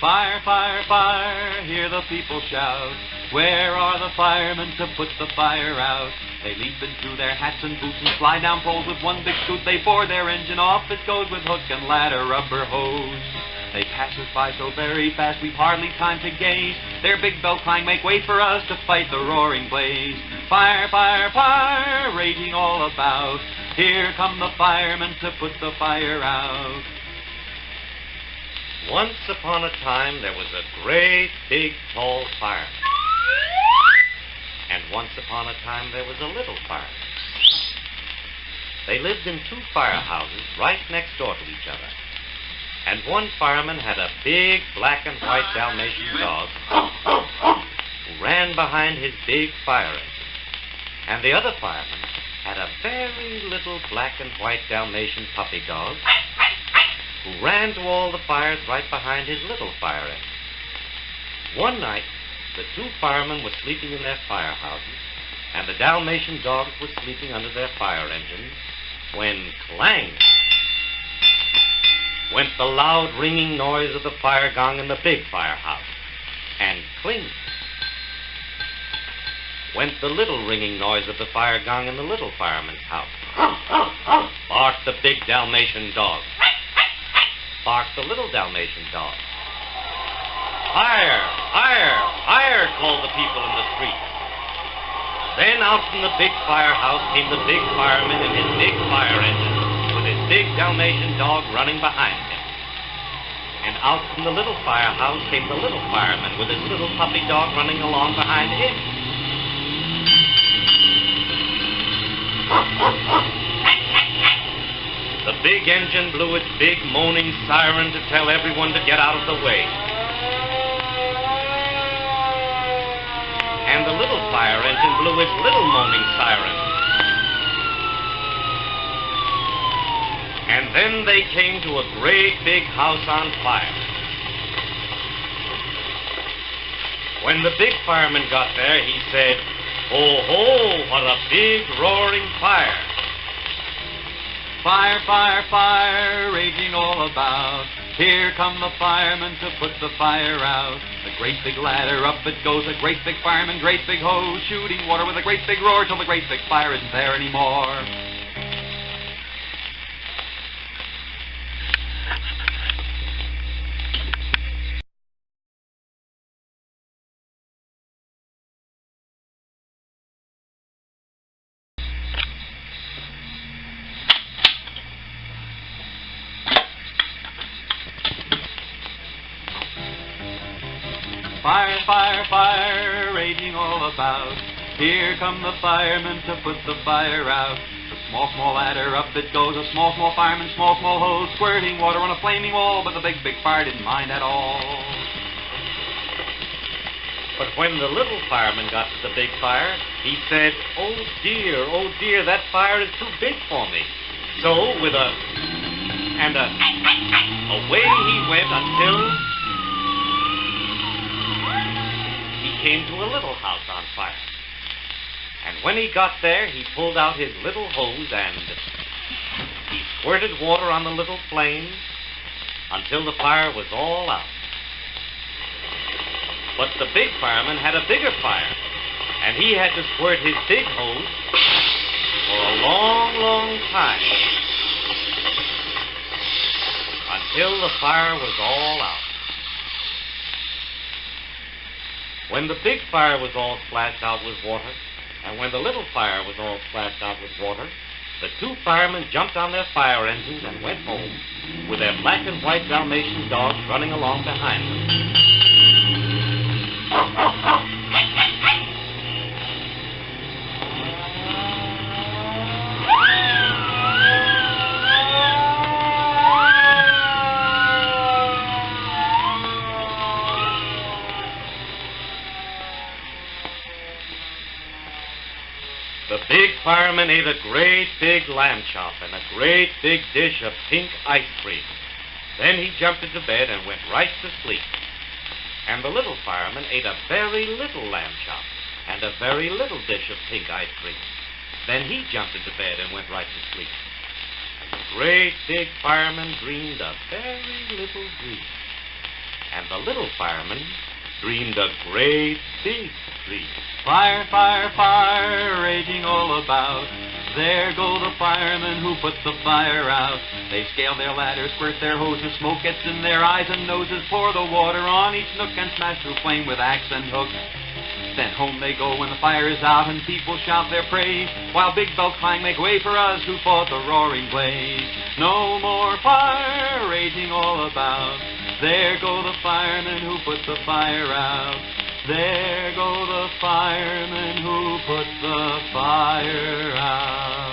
Fire, fire, fire, hear the people shout. Where are the firemen to put the fire out? They leap into their hats and boots and slide down poles with one big scoot. They bore their engine off, it goes with hook and ladder, rubber hose. They pass us by so very fast we've hardly time to gaze. Their big bell clang make way for us to fight the roaring blaze. Fire, fire, fire, raging all about. Here come the firemen to put the fire out. Once upon a time there was a great, big, tall fireman. And once upon a time there was a little fireman. They lived in two firehouses right next door to each other. And one fireman had a big black and white Dalmatian dog who ran behind his big fire engine. And the other fireman had a very little black and white Dalmatian puppy dog who ran to all the fires right behind his little fire engine. One night, the two firemen were sleeping in their firehouses, and the Dalmatian dogs were sleeping under their fire engines, when clang went the loud ringing noise of the fire gong in the big firehouse, and cling went the little ringing noise of the fire gong in the little fireman's house. Barked the big Dalmatian dog. Barked the little Dalmatian dog. Fire! Fire! Fire! Called the people in the street. Then out from the big firehouse came the big fireman in his big fire engine with his big Dalmatian dog running behind him. And out from the little firehouse came the little fireman with his little puppy dog running along behind him. The big engine blew its big moaning siren to tell everyone to get out of the way. And the little fire engine blew its little moaning siren. And then they came to a great big house on fire. When the big fireman got there, he said, "Ho, ho, what a big roaring fire." Fire, fire, fire, raging all about. Here come the firemen to put the fire out. A great big ladder, up it goes, a great big fireman, great big hose, shooting water with a great big roar till the great big fire isn't there anymore. Fire, fire, fire, raging all about. Here come the firemen to put the fire out. The small, small ladder, up it goes. A small, small fireman, small, small hose, squirting water on a flaming wall. But the big, big fire didn't mind at all. But when the little fireman got to the big fire, he said, oh dear, that fire is too big for me." So with away he went until came to a little house on fire. And when he got there, he pulled out his little hose and he squirted water on the little flames until the fire was all out. But the big fireman had a bigger fire, and he had to squirt his big hose for a long, long time until the fire was all out. When the big fire was all splashed out with water, and when the little fire was all splashed out with water, the two firemen jumped on their fire engines and went home, with their black and white Dalmatian dogs running along behind them. The big fireman ate a great big lamb chop and a great big dish of pink ice cream. Then he jumped into bed and went right to sleep. And the little fireman ate a very little lamb chop and a very little dish of pink ice cream. Then he jumped into bed and went right to sleep. And the great big fireman dreamed a very little dream. And the little fireman dreamed a great big dream. Fire, fire, fire, raging all about. There go the firemen who put the fire out. They scale their ladders, squirt their hoses, smoke gets in their eyes and noses, pour the water on each nook and smash through flame with axe and hook. Then home they go when the fire is out and people shout their praise, while big bells clang, make way for us who fought the roaring blaze. No more fire raging all about. There go the firemen who put the fire out. There go the firemen who put the fire out.